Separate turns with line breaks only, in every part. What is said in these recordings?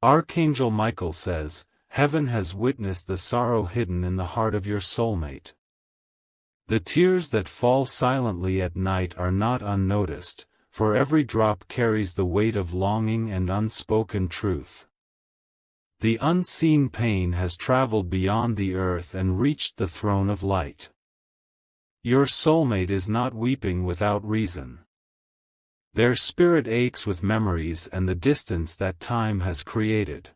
Archangel Michael says, "Heaven has witnessed the sorrow hidden in the heart of your soulmate." The tears that fall silently at night are not unnoticed, for every drop carries the weight of longing and unspoken truth. The unseen pain has traveled beyond the earth and reached the throne of light. Your soulmate is not weeping without reason. Their spirit aches with memories and the distance that time has created.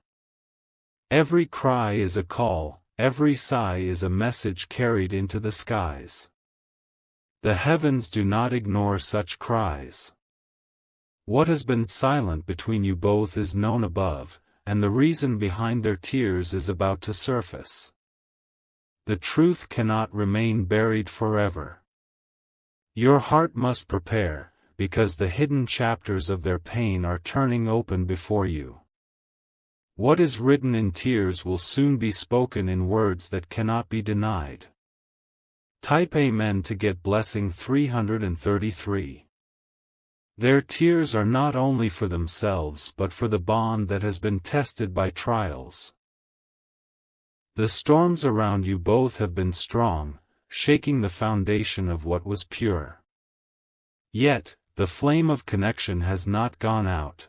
Every cry is a call, every sigh is a message carried into the skies. The heavens do not ignore such cries. What has been silent between you both is known above, and the reason behind their tears is about to surface. The truth cannot remain buried forever. Your heart must prepare, because the hidden chapters of their pain are turning open before you. What is written in tears will soon be spoken in words that cannot be denied. Type Amen to get blessing 333. Their tears are not only for themselves but for the bond that has been tested by trials. The storms around you both have been strong, shaking the foundation of what was pure. Yet, the flame of connection has not gone out.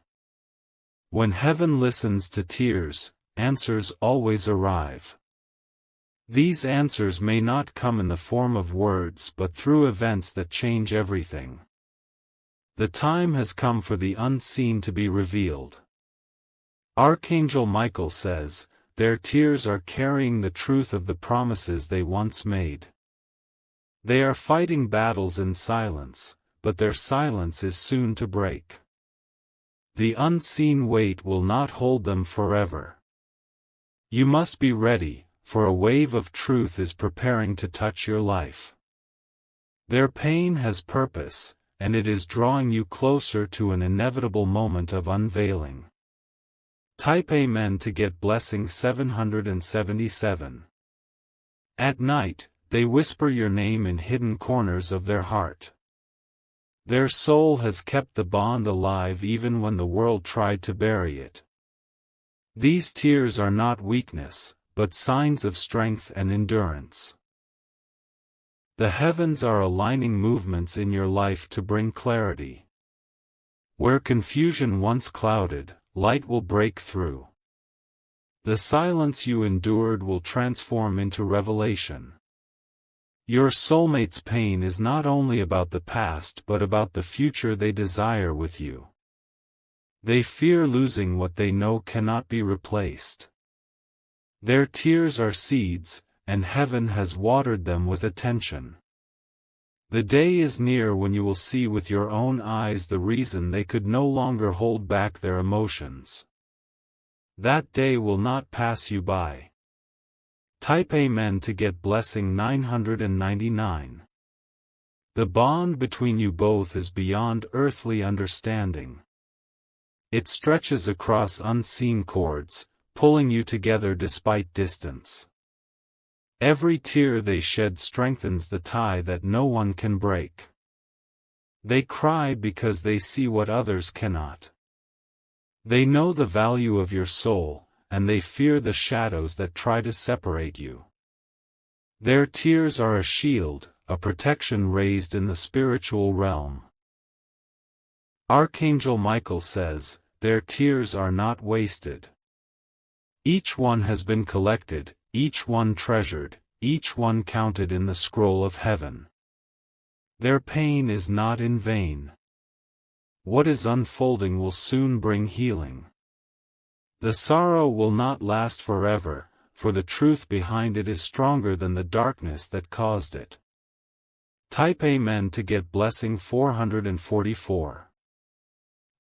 When heaven listens to tears, answers always arrive. These answers may not come in the form of words but through events that change everything. The time has come for the unseen to be revealed. Archangel Michael says, their tears are carrying the truth of the promises they once made. They are fighting battles in silence, but their silence is soon to break. The unseen weight will not hold them forever. You must be ready, for a wave of truth is preparing to touch your life. Their pain has purpose, and it is drawing you closer to an inevitable moment of unveiling. Type Amen to get blessing 777. At night, they whisper your name in hidden corners of their heart. Their soul has kept the bond alive even when the world tried to bury it. These tears are not weakness, but signs of strength and endurance. The heavens are aligning movements in your life to bring clarity. Where confusion once clouded, light will break through. The silence you endured will transform into revelation. Your soulmate's pain is not only about the past but about the future they desire with you. They fear losing what they know cannot be replaced. Their tears are seeds, and heaven has watered them with attention. The day is near when you will see with your own eyes the reason they could no longer hold back their emotions. That day will not pass you by. Type Amen to get blessing 999. The bond between you both is beyond earthly understanding. It stretches across unseen cords, pulling you together despite distance. Every tear they shed strengthens the tie that no one can break. They cry because they see what others cannot. They know the value of your soul, and they fear the shadows that try to separate you. Their tears are a shield, a protection raised in the spiritual realm. Archangel Michael says, their tears are not wasted. Each one has been collected, each one treasured, each one counted in the scroll of heaven. Their pain is not in vain. What is unfolding will soon bring healing. The sorrow will not last forever, for the truth behind it is stronger than the darkness that caused it. Type Amen to get blessing 444.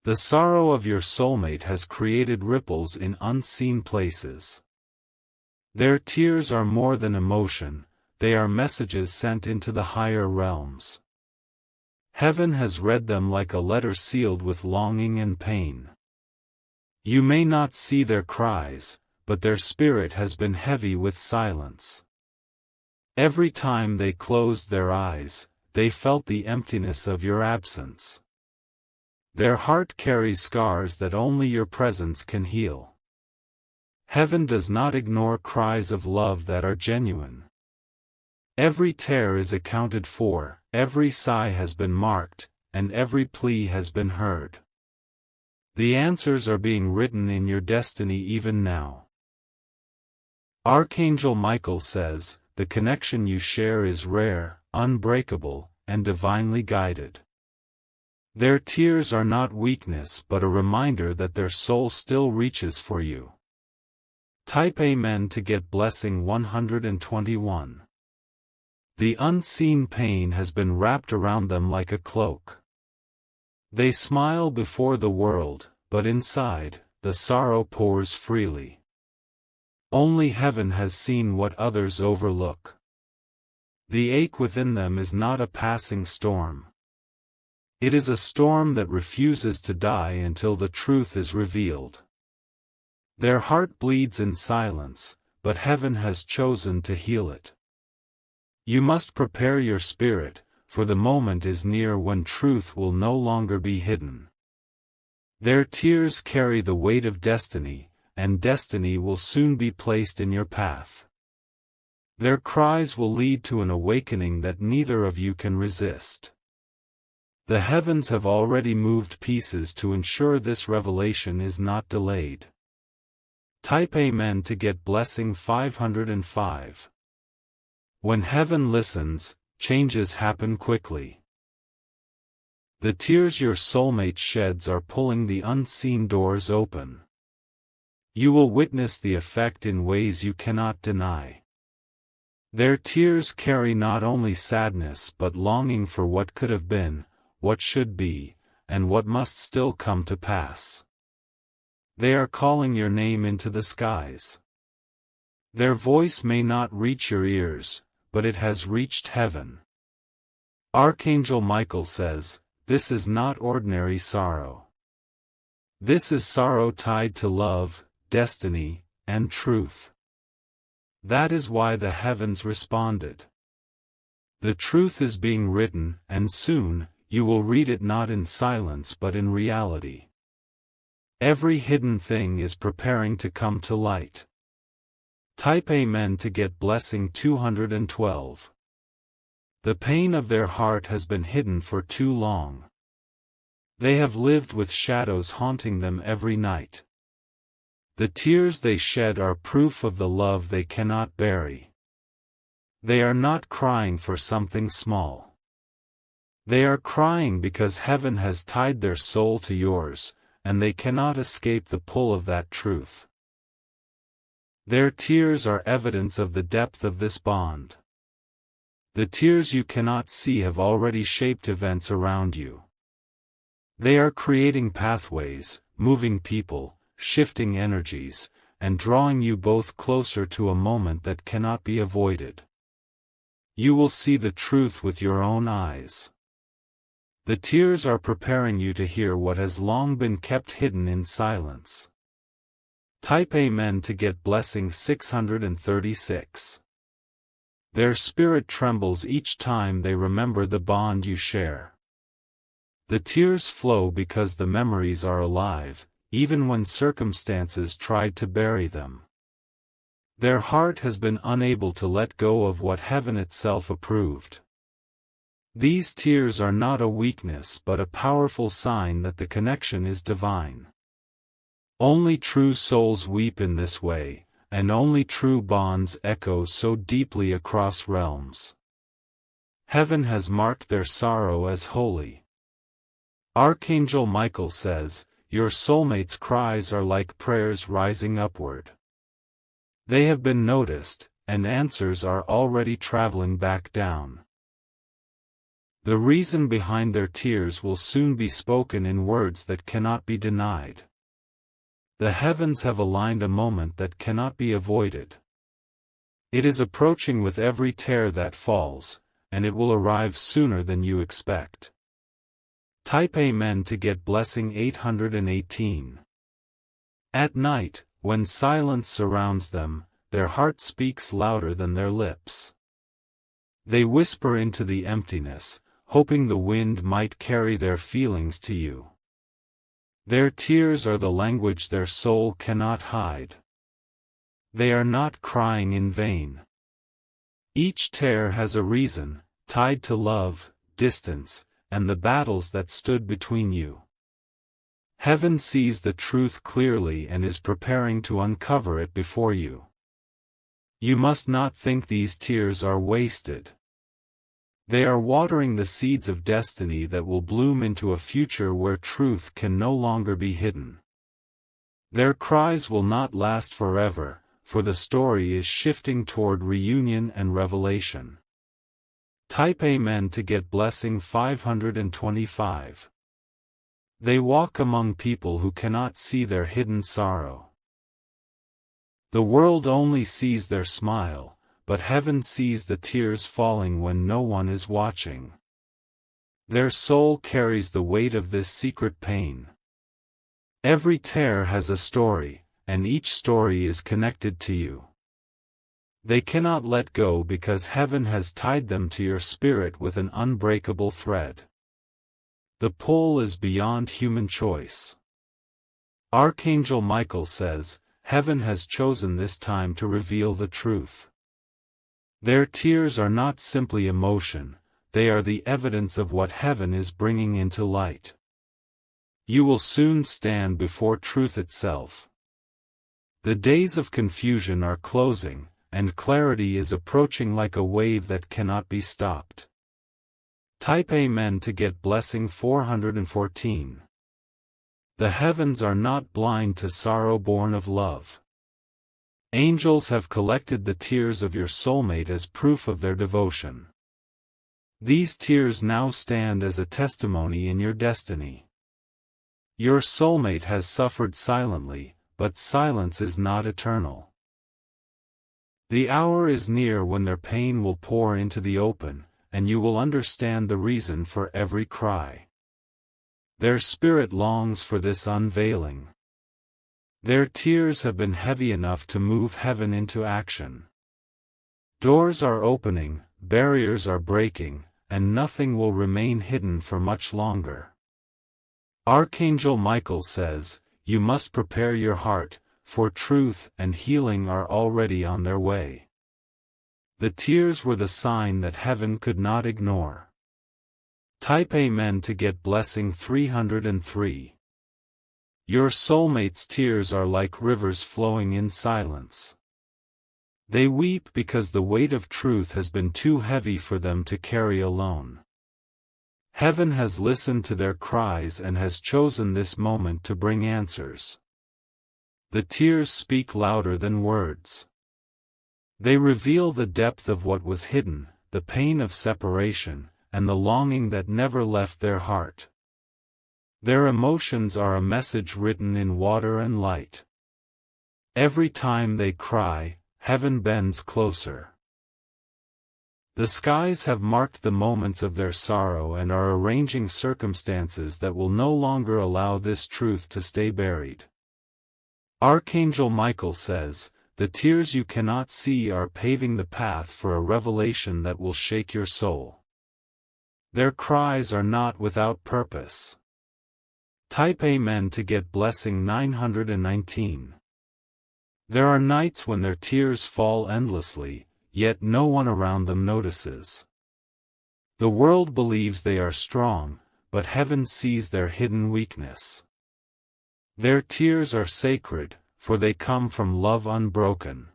The sorrow of your soulmate has created ripples in unseen places. Their tears are more than emotion, they are messages sent into the higher realms. Heaven has read them like a letter sealed with longing and pain. You may not see their cries, but their spirit has been heavy with silence. Every time they closed their eyes, they felt the emptiness of your absence. Their heart carries scars that only your presence can heal. Heaven does not ignore cries of love that are genuine. Every tear is accounted for, every sigh has been marked, and every plea has been heard. The answers are being written in your destiny even now. Archangel Michael says, the connection you share is rare, unbreakable, and divinely guided. Their tears are not weakness but a reminder that their soul still reaches for you. Type Amen to get blessing 121. The unseen pain has been wrapped around them like a cloak. They smile before the world, but inside, the sorrow pours freely. Only heaven has seen what others overlook. The ache within them is not a passing storm. It is a storm that refuses to die until the truth is revealed. Their heart bleeds in silence, but heaven has chosen to heal it. You must prepare your spirit, for the moment is near when truth will no longer be hidden. Their tears carry the weight of destiny, and destiny will soon be placed in your path. Their cries will lead to an awakening that neither of you can resist. The heavens have already moved pieces to ensure this revelation is not delayed. Type Amen to get blessing 505. When heaven listens, changes happen quickly. The tears your soulmate sheds are pulling the unseen doors open. You will witness the effect in ways you cannot deny. Their tears carry not only sadness but longing for what could have been, what should be, and what must still come to pass. They are calling your name into the skies. Their voice may not reach your ears, but it has reached heaven. Archangel Michael says, this is not ordinary sorrow. This is sorrow tied to love, destiny, and truth. That is why the heavens responded. The truth is being written, and soon, you will read it not in silence but in reality. Every hidden thing is preparing to come to light. Type Amen to get blessing 212. The pain of their heart has been hidden for too long. They have lived with shadows haunting them every night. The tears they shed are proof of the love they cannot bury. They are not crying for something small. They are crying because heaven has tied their soul to yours, and they cannot escape the pull of that truth. Their tears are evidence of the depth of this bond. The tears you cannot see have already shaped events around you. They are creating pathways, moving people, shifting energies, and drawing you both closer to a moment that cannot be avoided. You will see the truth with your own eyes. The tears are preparing you to hear what has long been kept hidden in silence. Type Amen to get blessing 636. Their spirit trembles each time they remember the bond you share. The tears flow because the memories are alive, even when circumstances tried to bury them. Their heart has been unable to let go of what heaven itself approved. These tears are not a weakness but a powerful sign that the connection is divine. Only true souls weep in this way, and only true bonds echo so deeply across realms. Heaven has marked their sorrow as holy. Archangel Michael says, your soulmate's cries are like prayers rising upward. They have been noticed, and answers are already traveling back down. The reason behind their tears will soon be spoken in words that cannot be denied. The heavens have aligned a moment that cannot be avoided. It is approaching with every tear that falls, and it will arrive sooner than you expect. Type Amen to get blessing 818. At night, when silence surrounds them, their heart speaks louder than their lips. They whisper into the emptiness, hoping the wind might carry their feelings to you. Their tears are the language their soul cannot hide. They are not crying in vain. Each tear has a reason, tied to love, distance, and the battles that stood between you. Heaven sees the truth clearly and is preparing to uncover it before you. You must not think these tears are wasted. They are watering the seeds of destiny that will bloom into a future where truth can no longer be hidden. Their cries will not last forever, for the story is shifting toward reunion and revelation. Type Amen to get blessing 525. They walk among people who cannot see their hidden sorrow. The world only sees their smile, but heaven sees the tears falling when no one is watching. Their soul carries the weight of this secret pain. Every tear has a story, and each story is connected to you. They cannot let go because heaven has tied them to your spirit with an unbreakable thread. The pull is beyond human choice. Archangel Michael says, heaven has chosen this time to reveal the truth. Their tears are not simply emotion, they are the evidence of what heaven is bringing into light. You will soon stand before truth itself. The days of confusion are closing, and clarity is approaching like a wave that cannot be stopped. Type Amen to get blessing 414. The heavens are not blind to sorrow born of love. Angels have collected the tears of your soulmate as proof of their devotion. These tears now stand as a testimony in your destiny. Your soulmate has suffered silently, but silence is not eternal. The hour is near when their pain will pour into the open, and you will understand the reason for every cry. Their spirit longs for this unveiling. Their tears have been heavy enough to move heaven into action. Doors are opening, barriers are breaking, and nothing will remain hidden for much longer. Archangel Michael says, you must prepare your heart, for truth and healing are already on their way. The tears were the sign that heaven could not ignore. Type Amen to get blessing 303. Your soulmate's tears are like rivers flowing in silence. They weep because the weight of truth has been too heavy for them to carry alone. Heaven has listened to their cries and has chosen this moment to bring answers. The tears speak louder than words. They reveal the depth of what was hidden, the pain of separation, and the longing that never left their heart. Their emotions are a message written in water and light. Every time they cry, heaven bends closer. The skies have marked the moments of their sorrow and are arranging circumstances that will no longer allow this truth to stay buried. Archangel Michael says, the tears you cannot see are paving the path for a revelation that will shake your soul. Their cries are not without purpose. Type Amen to get blessing 919. There are nights when their tears fall endlessly, yet no one around them notices. The world believes they are strong, but heaven sees their hidden weakness. Their tears are sacred, for they come from love unbroken.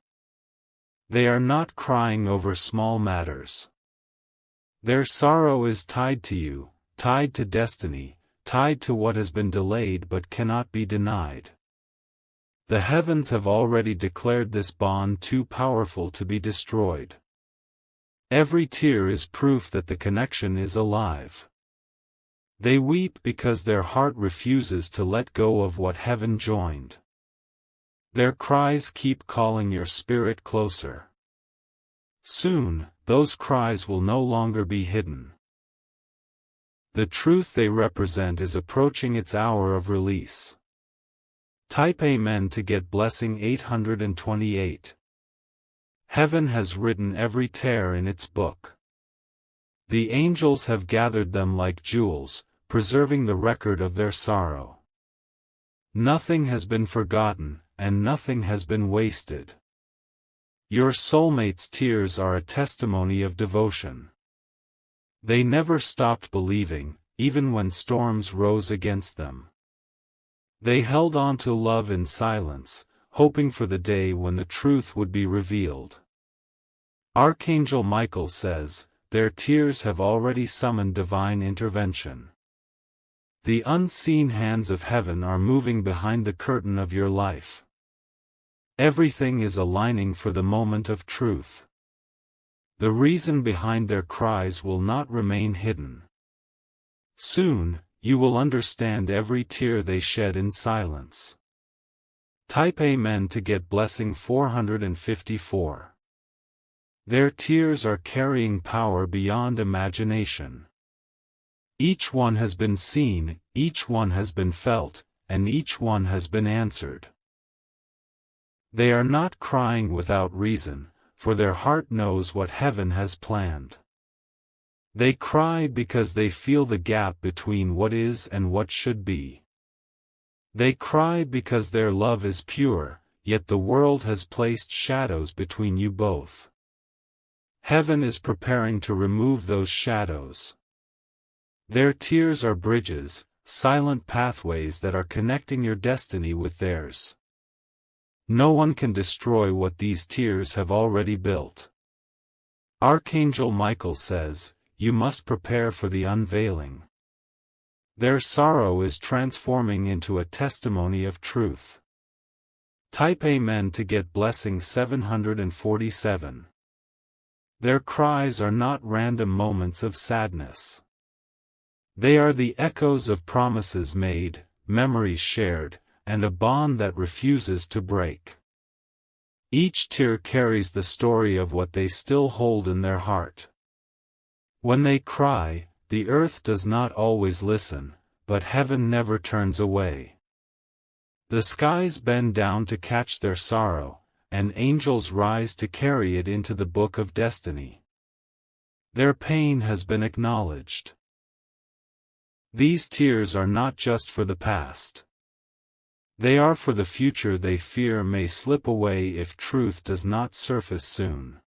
They are not crying over small matters. Their sorrow is tied to you, tied to destiny, tied to what has been delayed but cannot be denied. The heavens have already declared this bond too powerful to be destroyed. Every tear is proof that the connection is alive. They weep because their heart refuses to let go of what heaven joined. Their cries keep calling your spirit closer. Soon, those cries will no longer be hidden. The truth they represent is approaching its hour of release. Type Amen to get blessing 828. Heaven has written every tear in its book. The angels have gathered them like jewels, preserving the record of their sorrow. Nothing has been forgotten, and nothing has been wasted. Your soulmate's tears are a testimony of devotion. They never stopped believing, even when storms rose against them. They held on to love in silence, hoping for the day when the truth would be revealed. Archangel Michael says, their tears have already summoned divine intervention. The unseen hands of heaven are moving behind the curtain of your life. Everything is aligning for the moment of truth. The reason behind their cries will not remain hidden. Soon, you will understand every tear they shed in silence. Type Amen to get blessing 454. Their tears are carrying power beyond imagination. Each one has been seen, each one has been felt, and each one has been answered. They are not crying without reason, for their heart knows what heaven has planned. They cry because they feel the gap between what is and what should be. They cry because their love is pure, yet the world has placed shadows between you both. Heaven is preparing to remove those shadows. Their tears are bridges, silent pathways that are connecting your destiny with theirs. No one can destroy what these tears have already built. Archangel Michael says, you must prepare for the unveiling. Their sorrow is transforming into a testimony of truth. Type Amen to get blessing 747. Their cries are not random moments of sadness. They are the echoes of promises made, memories shared, and a bond that refuses to break. Each tear carries the story of what they still hold in their heart. When they cry, the earth does not always listen, but heaven never turns away. The skies bend down to catch their sorrow, and angels rise to carry it into the book of destiny. Their pain has been acknowledged. These tears are not just for the past. They are for the future they fear may slip away if truth does not surface soon.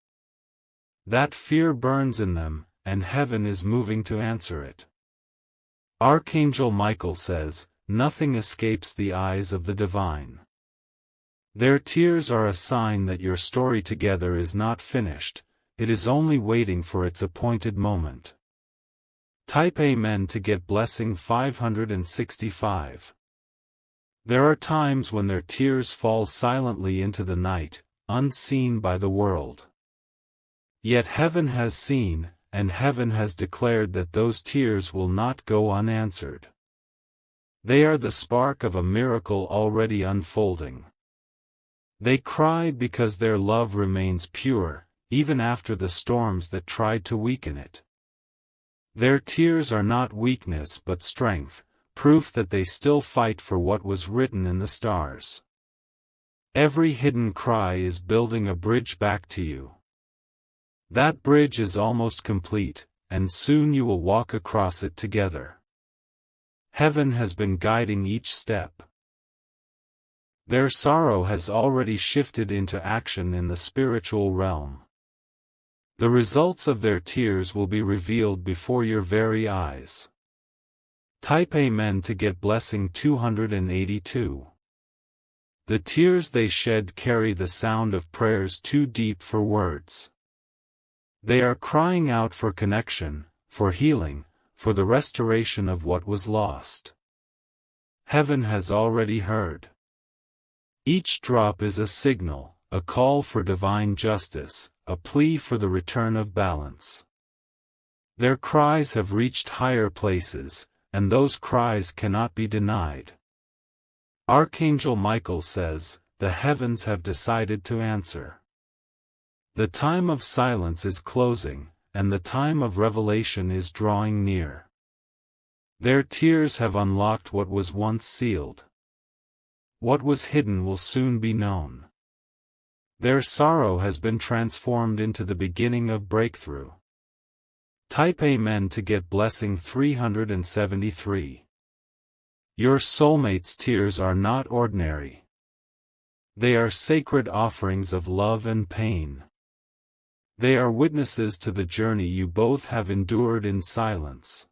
That fear burns in them, and heaven is moving to answer it. Archangel Michael says, nothing escapes the eyes of the divine. Their tears are a sign that your story together is not finished, it is only waiting for its appointed moment. Type Amen to get blessing 565. There are times when their tears fall silently into the night, unseen by the world. Yet heaven has seen, and heaven has declared that those tears will not go unanswered. They are the spark of a miracle already unfolding. They cry because their love remains pure, even after the storms that tried to weaken it. Their tears are not weakness but strength, proof that they still fight for what was written in the stars. Every hidden cry is building a bridge back to you. That bridge is almost complete, and soon you will walk across it together. Heaven has been guiding each step. Their sorrow has already shifted into action in the spiritual realm. The results of their tears will be revealed before your very eyes. Type Amen to get blessing 282. The tears they shed carry the sound of prayers too deep for words. They are crying out for connection, for healing, for the restoration of what was lost. Heaven has already heard. Each drop is a signal, a call for divine justice, a plea for the return of balance. Their cries have reached higher places, and those cries cannot be denied. Archangel Michael says, the heavens have decided to answer. The time of silence is closing, and the time of revelation is drawing near. Their tears have unlocked what was once sealed. What was hidden will soon be known. Their sorrow has been transformed into the beginning of breakthrough. Type Amen to get blessing 373. Your soulmate's tears are not ordinary. They are sacred offerings of love and pain. They are witnesses to the journey you both have endured in silence.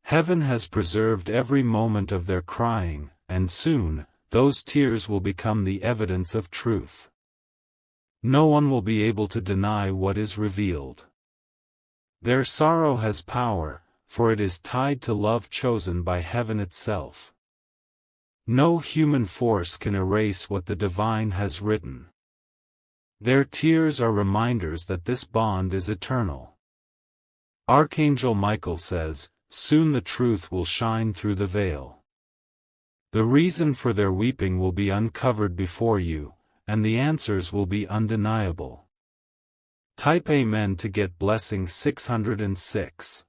Heaven has preserved every moment of their crying, and soon, those tears will become the evidence of truth. No one will be able to deny what is revealed. Their sorrow has power, for it is tied to love chosen by heaven itself. No human force can erase what the divine has written. Their tears are reminders that this bond is eternal. Archangel Michael says, "Soon the truth will shine through the veil." The reason for their weeping will be uncovered before you, and the answers will be undeniable. Type Amen to get blessing 606.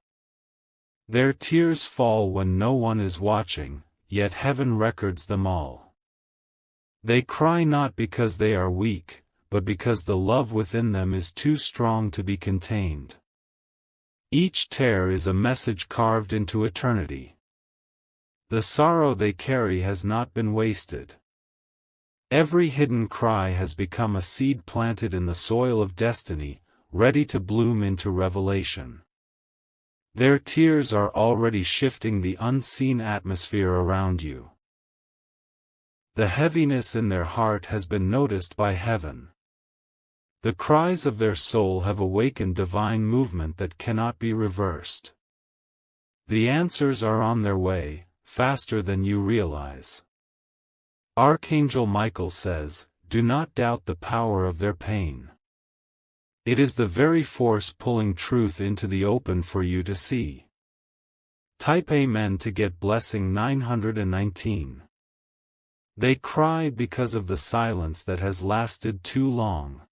Their tears fall when no one is watching, yet heaven records them all. They cry not because they are weak, but because the love within them is too strong to be contained. Each tear is a message carved into eternity. The sorrow they carry has not been wasted. Every hidden cry has become a seed planted in the soil of destiny, ready to bloom into revelation. Their tears are already shifting the unseen atmosphere around you. The heaviness in their heart has been noticed by heaven. The cries of their soul have awakened divine movement that cannot be reversed. The answers are on their way, faster than you realize. Archangel Michael says, "Do not doubt the power of their pain. It is the very force pulling truth into the open for you to see." Type Amen to get blessing 919. They cry because of the silence that has lasted too long.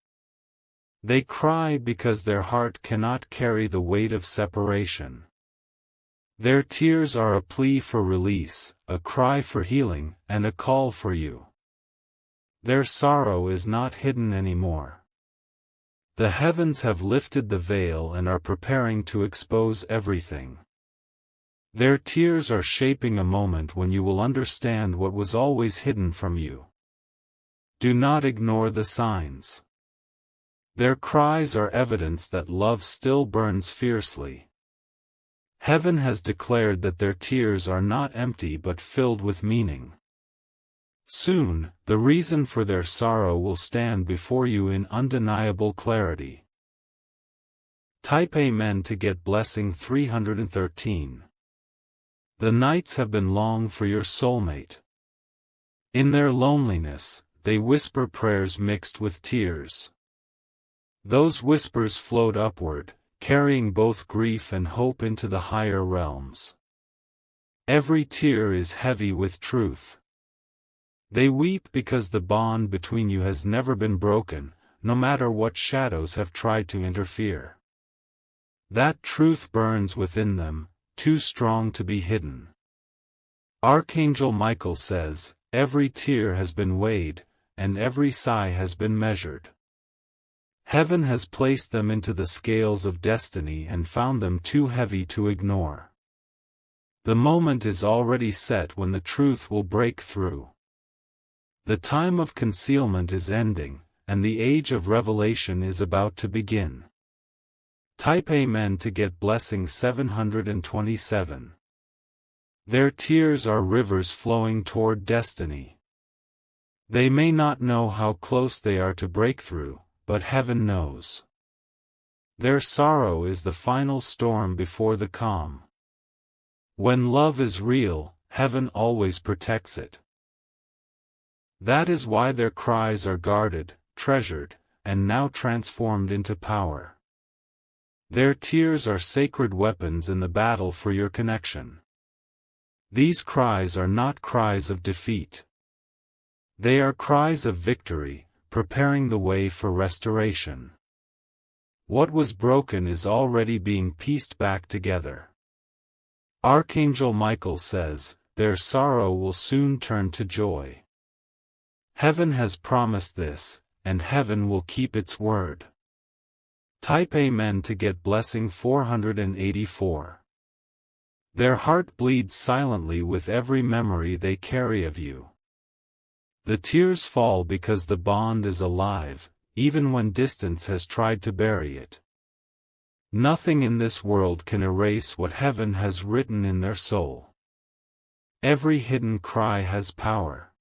They cry because their heart cannot carry the weight of separation. Their tears are a plea for release, a cry for healing, and a call for you. Their sorrow is not hidden anymore. The heavens have lifted the veil and are preparing to expose everything. Their tears are shaping a moment when you will understand what was always hidden from you. Do not ignore the signs. Their cries are evidence that love still burns fiercely. Heaven has declared that their tears are not empty but filled with meaning. Soon, the reason for their sorrow will stand before you in undeniable clarity. Type Amen to get blessing 313. The nights have been long for your soulmate. In their loneliness, they whisper prayers mixed with tears. Those whispers float upward, carrying both grief and hope into the higher realms. Every tear is heavy with truth. They weep because the bond between you has never been broken, no matter what shadows have tried to interfere. That truth burns within them, too strong to be hidden. Archangel Michael says, "Every tear has been weighed, and every sigh has been measured." Heaven has placed them into the scales of destiny and found them too heavy to ignore. The moment is already set when the truth will break through. The time of concealment is ending, and the age of revelation is about to begin. Type Amen to get blessing 727. Their tears are rivers flowing toward destiny. They may not know how close they are to breakthrough, but heaven knows. Their sorrow is the final storm before the calm. When love is real, heaven always protects it. That is why their cries are guarded, treasured, and now transformed into power. Their tears are sacred weapons in the battle for your connection. These cries are not cries of defeat. They are cries of victory, preparing the way for restoration. What was broken is already being pieced back together. Archangel Michael says, "Their sorrow will soon turn to joy." Heaven has promised this, and heaven will keep its word. Type Amen to get blessing 484. Their heart bleeds silently with every memory they carry of you. The tears fall because the bond is alive, even when distance has tried to bury it. Nothing in this world can erase what heaven has written in their soul. Every hidden cry has power.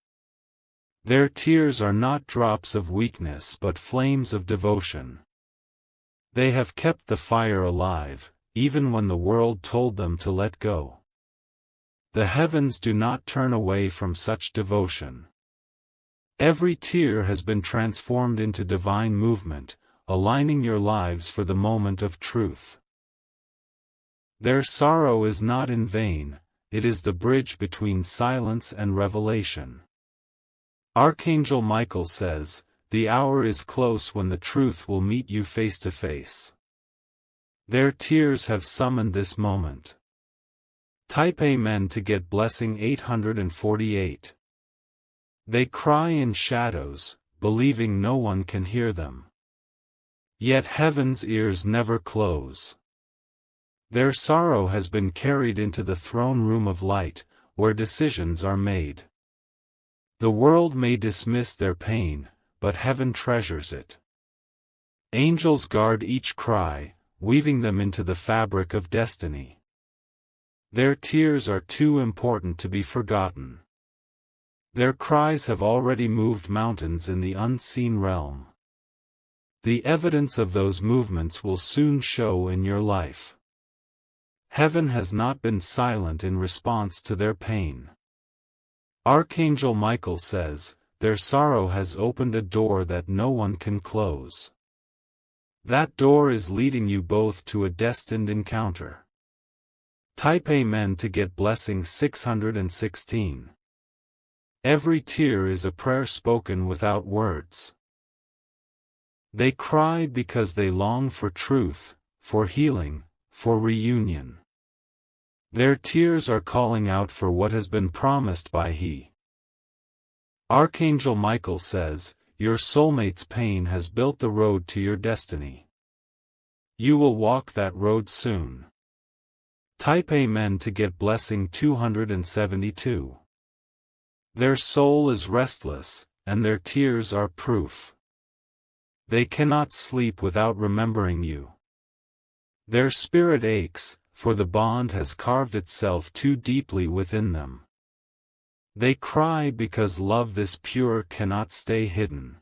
Their tears are not drops of weakness but flames of devotion. They have kept the fire alive, even when the world told them to let go. The heavens do not turn away from such devotion. Every tear has been transformed into divine movement, aligning your lives for the moment of truth. Their sorrow is not in vain, it is the bridge between silence and revelation. Archangel Michael says, "The hour is close when the truth will meet you face to face." Their tears have summoned this moment. Type Amen to get blessing 848. They cry in shadows, believing no one can hear them. Yet heaven's ears never close. Their sorrow has been carried into the throne room of light, where decisions are made. The world may dismiss their pain, but heaven treasures it. Angels guard each cry, weaving them into the fabric of destiny. Their tears are too important to be forgotten. Their cries have already moved mountains in the unseen realm. The evidence of those movements will soon show in your life. Heaven has not been silent in response to their pain. Archangel Michael says, their sorrow has opened a door that no one can close. That door is leading you both to a destined encounter. Type Amen to get blessing 616. Every tear is a prayer spoken without words. They cry because they long for truth, for healing, for reunion. Their tears are calling out for what has been promised by He. Archangel Michael says, your soulmate's pain has built the road to your destiny. You will walk that road soon. Type Amen to get blessing 272. Their soul is restless, and their tears are proof. They cannot sleep without remembering you. Their spirit aches, for the bond has carved itself too deeply within them. They cry because love this pure cannot stay hidden.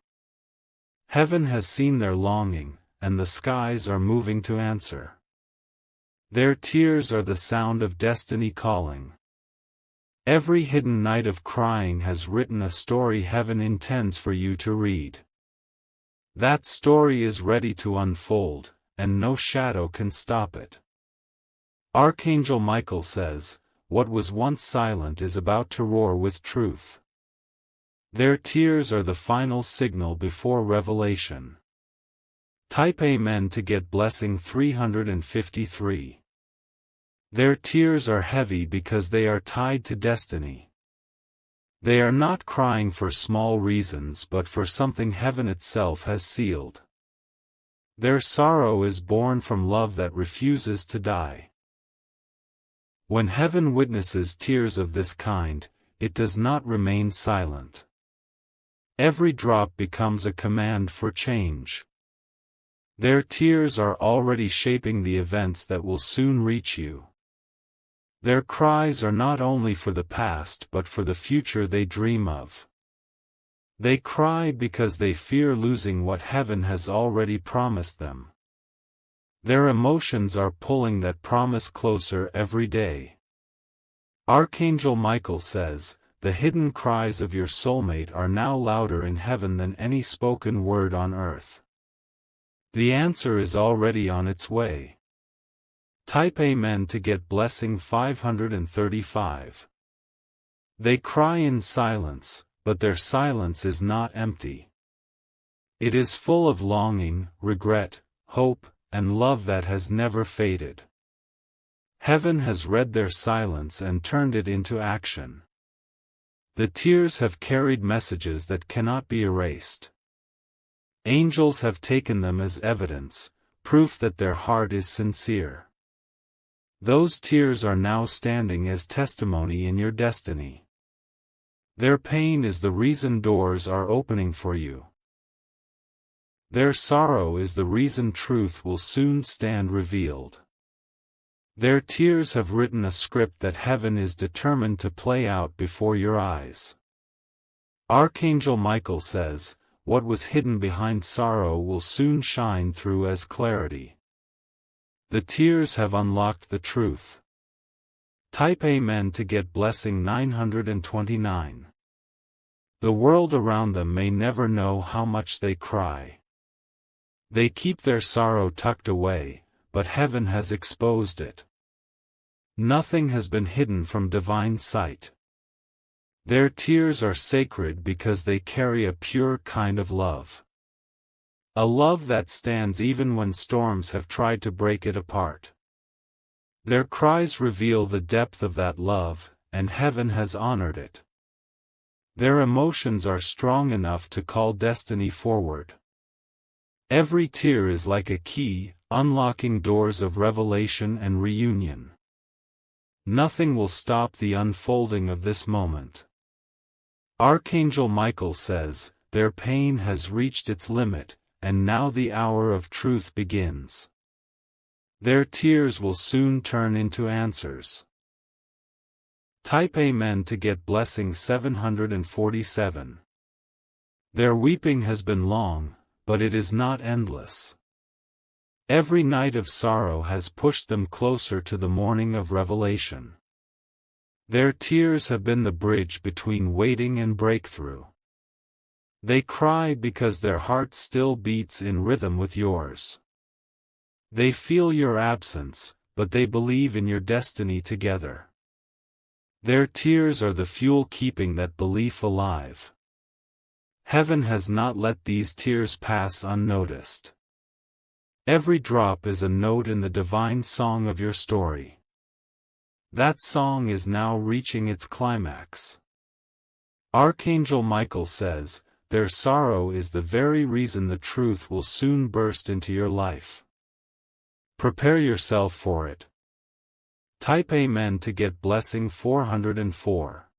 Heaven has seen their longing, and the skies are moving to answer. Their tears are the sound of destiny calling. Every hidden night of crying has written a story heaven intends for you to read. That story is ready to unfold, and no shadow can stop it. Archangel Michael says, what was once silent is about to roar with truth. Their tears are the final signal before revelation. Type Amen to get blessing 353. Their tears are heavy because they are tied to destiny. They are not crying for small reasons but for something heaven itself has sealed. Their sorrow is born from love that refuses to die. When heaven witnesses tears of this kind, it does not remain silent. Every drop becomes a command for change. Their tears are already shaping the events that will soon reach you. Their cries are not only for the past but for the future they dream of. They cry because they fear losing what heaven has already promised them. Their emotions are pulling that promise closer every day. Archangel Michael says, the hidden cries of your soulmate are now louder in heaven than any spoken word on earth. The answer is already on its way. Type Amen to get blessing 535. They cry in silence, but their silence is not empty. It is full of longing, regret, hope, and love that has never faded. Heaven has read their silence and turned it into action. The tears have carried messages that cannot be erased. Angels have taken them as evidence, proof that their heart is sincere. Those tears are now standing as testimony in your destiny. Their pain is the reason doors are opening for you. Their sorrow is the reason truth will soon stand revealed. Their tears have written a script that heaven is determined to play out before your eyes. Archangel Michael says, what was hidden behind sorrow will soon shine through as clarity. The tears have unlocked the truth. Type Amen to get blessing 929. The world around them may never know how much they cry. They keep their sorrow tucked away, but heaven has exposed it. Nothing has been hidden from divine sight. Their tears are sacred because they carry a pure kind of love. A love that stands even when storms have tried to break it apart. Their cries reveal the depth of that love, and heaven has honored it. Their emotions are strong enough to call destiny forward. Every tear is like a key, unlocking doors of revelation and reunion. Nothing will stop the unfolding of this moment. Archangel Michael says, their pain has reached its limit, and now the hour of truth begins. Their tears will soon turn into answers. Type Amen to get blessing 747. Their weeping has been long, but it is not endless. Every night of sorrow has pushed them closer to the morning of revelation. Their tears have been the bridge between waiting and breakthrough. They cry because their heart still beats in rhythm with yours. They feel your absence, but they believe in your destiny together. Their tears are the fuel keeping that belief alive. Heaven has not let these tears pass unnoticed. Every drop is a note in the divine song of your story. That song is now reaching its climax. Archangel Michael says, their sorrow is the very reason the truth will soon burst into your life. Prepare yourself for it. Type Amen to get blessing 404.